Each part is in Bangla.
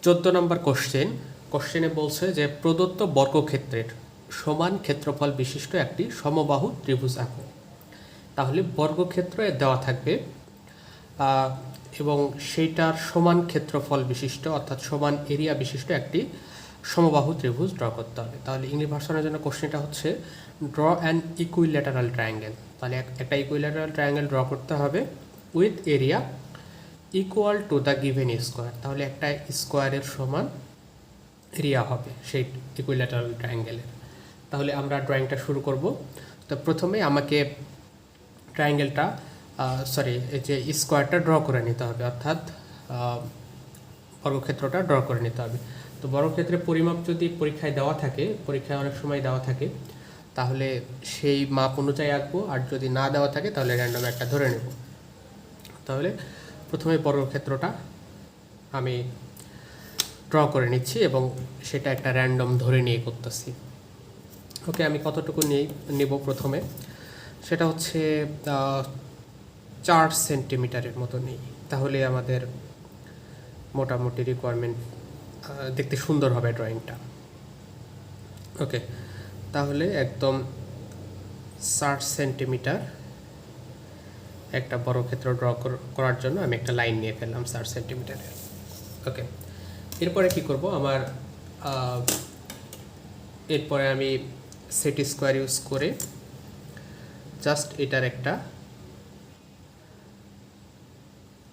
14 নম্বর কোশ্চেনে বলছে যে প্রদত্ত বর্গক্ষেত্রের সমান ক্ষেত্রফল বিশিষ্ট একটি সমবাহু ত্রিভুজ আঁকো। তাহলে বর্গক্ষেত্র দেওয়া থাকবে এবং সেইটার সমান ক্ষেত্রফল বিশিষ্ট অর্থাৎ সমান এরিয়া বিশিষ্ট একটি সমবাহু ত্রিভুজ ড্র করতে হবে। তাহলে ইংলিশ ভার্সনের জন্য কোশ্চেনটা হচ্ছে ড্র অ্যান ইকুইল্যাটারাল ট্রায়াঙ্গেল। তাহলে একটা ইকুইল্যাটারাল ট্রায়াঙ্গেল ড্র করতে হবে with area equal to the given square. তাহলে একটা স্কোয়ারের সমান এরিয়া হবে সেই ইকুইল্যাটারাল ট্রায়াঙ্গেলের। তাহলে আমরা ড্রয়িংটা শুরু করব। তো প্রথমে আমাকে ট্রায়াঙ্গেলটা এই যে স্কোয়ারটা ড্র করে নিতে হবে, অর্থাৎ বর্গক্ষেত্রটা ড্র করে নিতে হবে। তো বর্গক্ষেত্রের পরিমাপ যদি পরীক্ষায় অনেক সময় দেওয়া থাকে, তাহলে সেই মাপ অনুযায়ী আঁকবো, আর যদি না দেওয়া থাকে তাহলে র্যান্ডম একটা ধরে নেব। তাহলে প্রথমে বর্গক্ষেত্রটা আমি ড্র করে নিচ্ছি এবং সেটা একটা র্যান্ডম ধরে নিয়ে করতেছি। ওকে, আমি কতটুকু নেব প্রথমে, সেটা হচ্ছে 4 সেন্টিমিটারের মতো নেই। তাহলে আমাদের মোটামুটি রিকোয়ারমেন্ট দেখতে সুন্দর হবে ড্রয়িংটা। ওকে, তাহলে একদম 60 সেন্টিমিটার একটা বর্গক্ষেত্র ড্র করার জন্য আমি একটা লাইন নিয়ে ফেললাম 60 সেন্টিমিটারের। ওকে, এরপরে কি করব, এরপরে আমি সেট স্কোয়ার ইউজ করে জাস্ট এটার একটা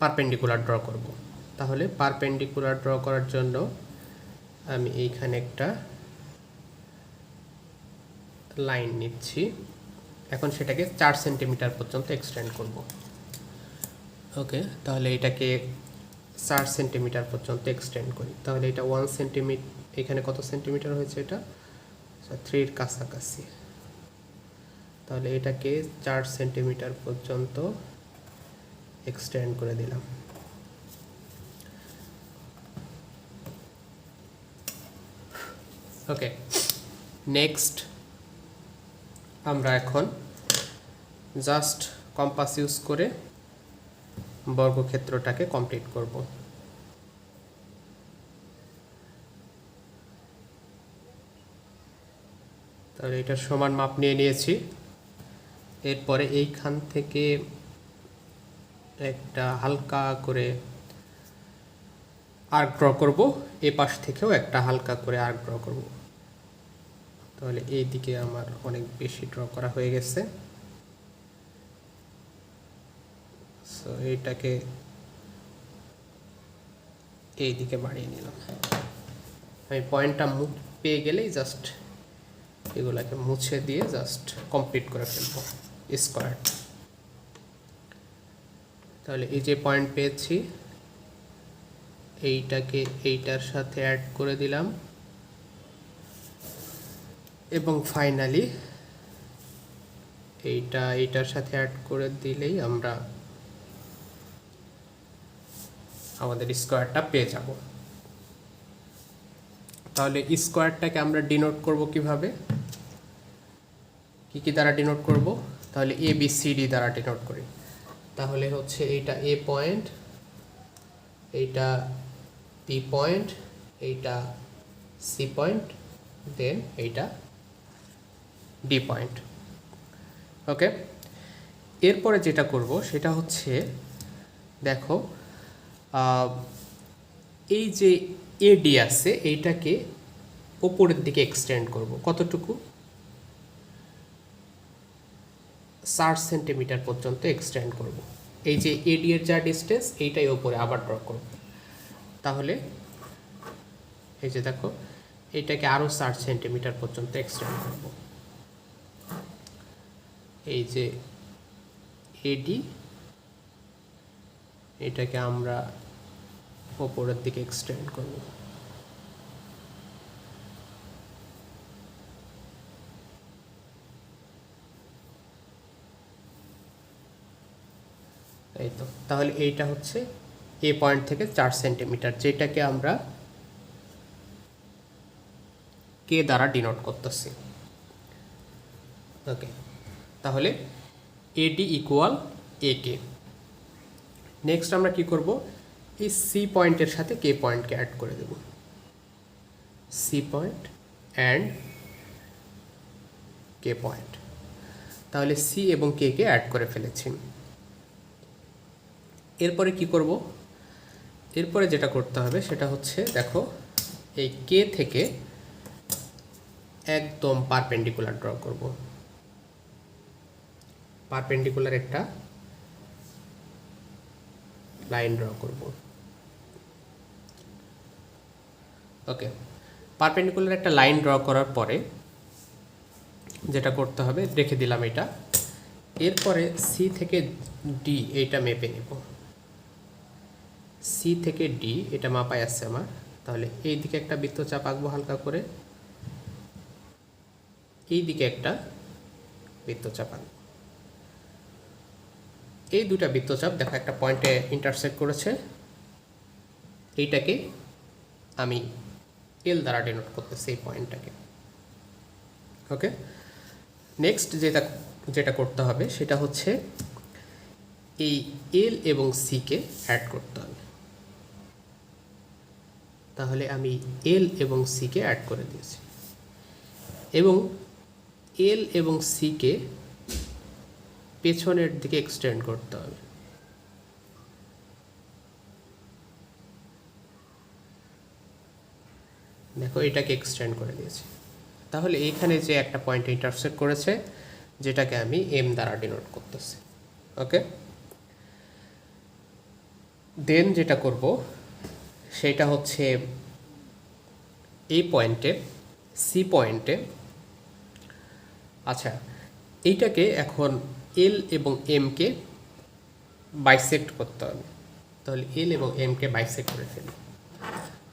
পারপেন্ডিকুলার ড্র করব। তাহলে পারপেন্ডিকুলার ড্র করার জন্য আমি এইখানে একটা লাইন নিচ্ছি। এখন সেটাকে 4 সেন্টিমিটার পর্যন্ত এক্সটেন্ড করব। ওকে, তাহলে এটাকে 4 সেন্টিমিটার পর্যন্ত এক্সটেন্ড করি। তাহলে এটা 1 সেন্টিমিটার, এখানে কত সেন্টিমিটার হয়েছে, এটা 3 এর কাছাকাছি। তাহলে এটাকে 4 সেন্টিমিটার পর্যন্ত এক্সটেন্ড করে দিলাম। ওকে, নেক্সট আমরা এখন জাস্ট কম্পাস ইউজ করে বর্গক্ষেত্রটাকে কমপ্লিট করব। তাহলে এটার সমান মাপ নিয়ে নিয়েছি। এরপরে এইখান থেকে একটা হালকা করে আর্ক ড্র করব, এই পাশ থেকেও একটা হালকা করে আর্ক ড্র করব। তাহলে এই দিকে আমার অনেক বেশি ড্র করা হয়ে গেছে। সো এইটাকে এই দিকে বাড়িয়ে নিলাম। আমি পয়েন্টটা পেয়ে গেলেই জাস্ট এগুলাকে মুছে দিয়ে জাস্ট কমপ্লিট করে ফেলবো স্কোয়ার। তাহলে এই যে পয়েন্ট পেয়েছি, এইটাকে এইটার সাথে অ্যাড করে দিলাম এবং ফাইনালি এইটার সাথে অ্যাড করে দিলেই আমরা আমাদের স্কোয়ারটা পেয়ে যাব। তাহলে স্কোয়ারটাকে আমরা ডিনোট করব কিভাবে, কি দ্বারা ডিনোট করব, তাহলে এ বি সি ডি দ্বারা ডিনোট করি। তাহলে হচ্ছে এইটা এ পয়েন্ট, এইটা বি পয়েন্ট, এইটা সি পয়েন্ট, দেন এইটা ডি পয়েন্ট। ওকে, এরপরে যেটা করব সেটা হচ্ছে, দেখো এই যে এডি আছে এইটাকে ওপরের দিকে এক্সটেন্ড করব। কতটুকু, 60 সেন্টিমিটার পর্যন্ত এক্সটেন্ড করব। এই যে এডি এর যা ডিস্টেন্স এইটাই ওপরে আবার ড্র করব। তাহলে এই যে দেখো এইটাকে আরও 60 সেন্টিমিটার পর্যন্ত এক্সটেন্ড করব। এই যে এডি, এটাকে আমরা ওপরের দিকে এক্সটেন্ড করব। এই তো, তাহলে এইটা হচ্ছে এ পয়েন্ট থেকে 4 সেন্টিমিটার, যেটাকে আমরা কে দ্বারা ডিনোট করতেছি। ওকে, তাহলে এডি ইকুয়াল এ কে। নেক্সট আমরা কি করব, এই সি পয়েন্টের সাথে কে পয়েন্টকে অ্যাড করে দেব, C point and K point. তাহলে সি এবং কে কে অ্যাড করে ফেলেছি। এরপরে কি করব, এরপরে যেটা করতে হবে সেটা হচ্ছে দেখো এই কে থেকে একদম পারপেন্ডিকুলার ড্র করব, পারপেন্ডিকুলার একটা লাইন ড্র করব। ওকে, পারপেন্ডিকুলার একটা লাইন ড্র করার পরে যেটা করতে হবে রেখে দিলাম এটা। এরপরে সি থেকে ডি এইটা মেপে নেব, সি থেকে ডি এটা মাপায় আসছে আমার। তাহলে এই দিকে একটা বৃত্তচাপ আঁকবো হালকা করে, এই দিকে একটা বৃত্তচাপ আঁকবো। এই দুটা বৃত্তচাপ দেখো একটা পয়েন্টে ইন্টারসেক্ট করেছে, এইটাকে আমি এল দ্বারা ডিনোট করতেছি এই পয়েন্টটাকে। ওকে, নেক্সট যেটা করতে হবে সেটা হচ্ছে এই এল এবং সিকে অ্যাড করতে হবে। তাহলে আমি এল এবং সিকে অ্যাড করে দিয়েছি এবং এল এবং সিকে পেছনের দিকে এক্সটেন্ড করতে হবে। দেখো এটাকে এক্সটেন্ড করে দিয়েছি। তাহলে এইখানে যে একটা পয়েন্ট ইন্টারসেক্ট করেছে যেটাকে আমি এম দ্বারা ডিনোট করতেছি। ওকে, দেন যেটা করব সেটা হচ্ছে এই পয়েন্টে সি পয়েন্টে, আচ্ছা এইটাকে এখন এল এবং এমকে বাইসেক্ট করতে হবে। তাহলে এল এবং এমকে বাইসেক্ট করে ফেলি।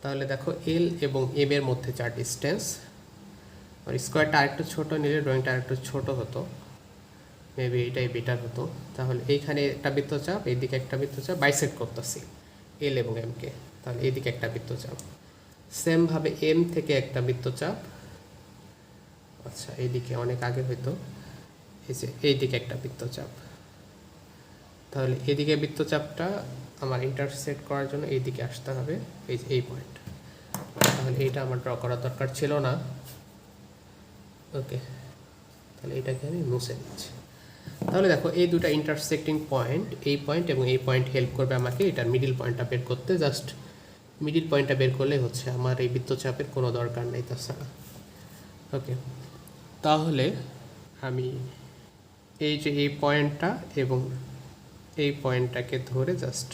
তাহলে দেখো এল এবং এম এর মধ্যে যা ডিস্টেন্স, আর স্কোয়ারটা আরেকটু ছোটো নিলে ড্রয়িংটা আরেকটু ছোটো হতো, মেবি এটাই বেটার হতো। তাহলে এইখানে একটা বৃত্তচাপ, এইদিকে একটা বৃত্তচাপ বাইসেক্ট করতেছি এল এবং এমকে। তাহলে এইদিকে একটা বৃত্তচাপ, সেমভাবে এম থেকে একটা বৃত্তচাপ, আচ্ছা এইদিকে অনেক আগে হয়তো, এই যে এইদিকে একটা বৃত্তচাপ। তাহলে এদিকে বৃত্তচাপটা আমার ইন্টারসেক্ট করার জন্য এইদিকে আসতে হবে, এই যে এই পয়েন্ট। তাহলে এইটা আমার ড্র করার দরকার ছিল না। ওকে, তাহলে এটাকে আমি মুছে দিচ্ছি। তাহলে দেখো এই দুটো ইন্টারসেক্টিং পয়েন্ট, এই পয়েন্ট এবং এই পয়েন্ট হেল্প করবে আমাকে এটার মিডিল পয়েন্টটা বের করতে। জাস্ট মিডিল পয়েন্টটা বের করলে হচ্ছে, আমার এই বৃত্তচাপের কোনো দরকার নেই তাছাড়া। ওকে, তাহলে আমি এই যে এই পয়েন্টটা এবং এই পয়েন্টটাকে ধরে জাস্ট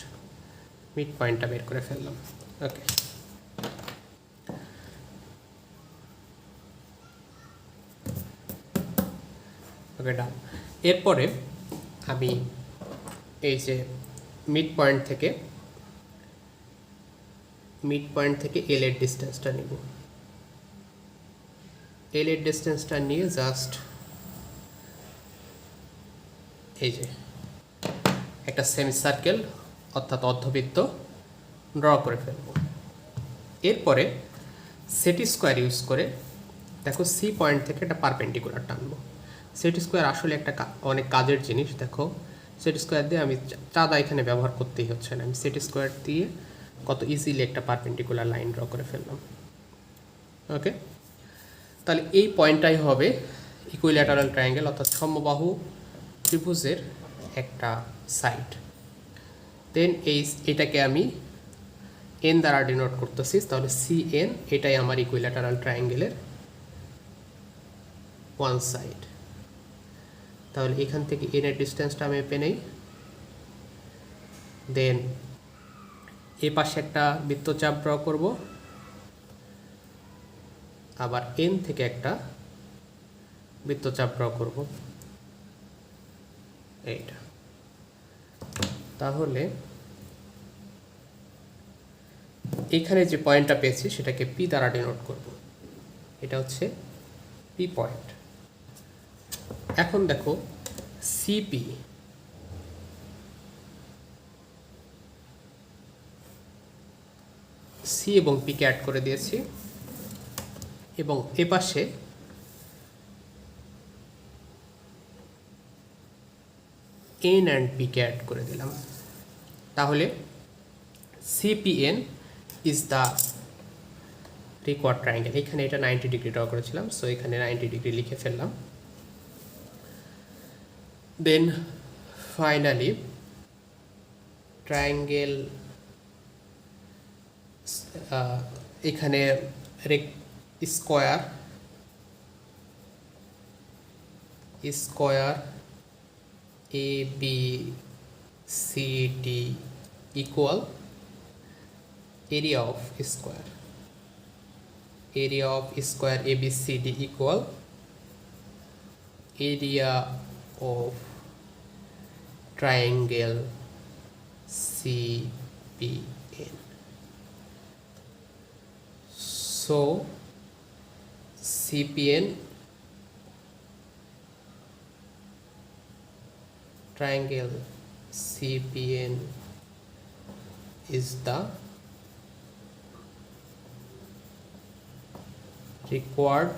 মিড পয়েন্টটা বের করে ফেললাম। ওকে, ওকে ডান। এরপরে আমি এই যে মিড পয়েন্ট থেকে এল এর ডিস্টেন্সটা নিব। এল এর ডিস্টেন্সটা নিয়ে জাস্ট এই যে একটা সেমি সার্কেল অর্থাৎ অর্ধবৃত্ত ড্র করে ফেলব। এরপরে সেট স্কোয়ার ইউজ করে দেখো সি পয়েন্ট থেকে একটা পারপেন্ডিকুলার টানবো। সেট স্কোয়ার আসলে একটা অনেক কাজের জিনিস। দেখো সেট স্কোয়ার দিয়ে আমি চাঁদা এখানে ব্যবহার করতেই হচ্ছে না, আমি সেট স্কোয়ার দিয়ে কত ইজিলি একটা পারপেন্ডিকুলার লাইন ড্র করে ফেললাম। ওকে, তাহলে এই পয়েন্টটাই হবে ইকুইল্যাটারাল ট্রায়াঙ্গেল অর্থাৎ সমবাহু ত্রিভুজের একটা সাইড। দেন এটাকে আমি এন দ্বারা ডিনোট করতেছি। তাহলে সি এন এটাই আমার ইকুইল্যাটারাল ট্রায়াঙ্গেলের ওয়ান সাইড। তাহলে এখান থেকে এন এর ডিস্টেন্সটা আমি মেপে নেই। দেন এ পাশে একটা বৃত্তচাপ ড্র করব, আবার এন থেকে একটা বৃত্তচাপ ড্র করব এইটা। তাহলে এখানে যে পয়েন্টটা পেয়েছি সেটাকে পি দ্বারা ডিনোট করব। এটা হচ্ছে পি পয়েন্ট। এখন দেখো সিপি, সি এবং পিকে অ্যাড করে দিয়েছি এবং এপাশে এন অ্যান্ড পিকে অ্যাড করে দিলাম। তাহলে CPN is the required triangle. এখানে এটা 90 ডিগ্রি ড্র করেছিলাম, সো এখানে 90 ডিগ্রি লিখে ফেললাম। দেন ফাইনালি ট্রায়াঙ্গেল এখানে square A B C D equal area of square ABCD equal area of triangle CPN. So CPN triangle CPN is the required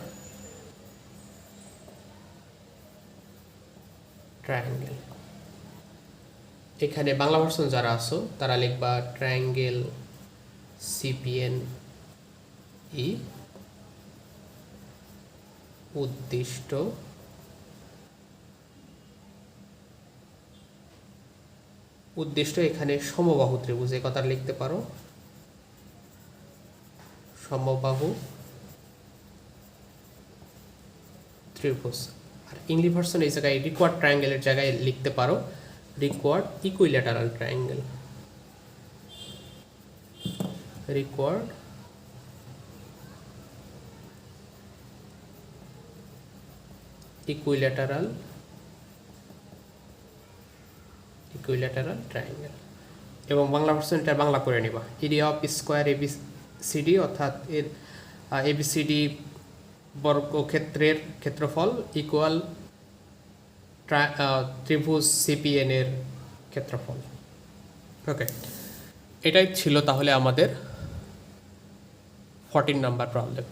triangle. এখানে বাংলা ভার্সন যারা আছো তারা লিখবা ট্রায়াঙ্গেল সিপিএন ই উদ্দিষ্ট এখানে সমবাহু ত্রিভুজ, এই কথা লিখতে পারো, সমবাহু ত্রিভুজ। আর ইংলিশ ভার্সন এই জায়গায় রিকোয়ার্ড ট্রায়াঙ্গেলের জায়গায় লিখতে পারো required equilateral triangle. Required equilateral triangle. এবং বাংলা ভার্সন এটা বাংলা করে নিবা, এরিয়া অফ স্কোয়ার এবিসিডি অর্থাৎ এর এবিসিডি বর্গক্ষেত্রের ক্ষেত্রফল ইকুয়াল ত্রিভুজ সিপিএন এর ক্ষেত্রফল। ওকে, এটাই ছিল তাহলে আমাদের 14 নাম্বার প্রবলেম।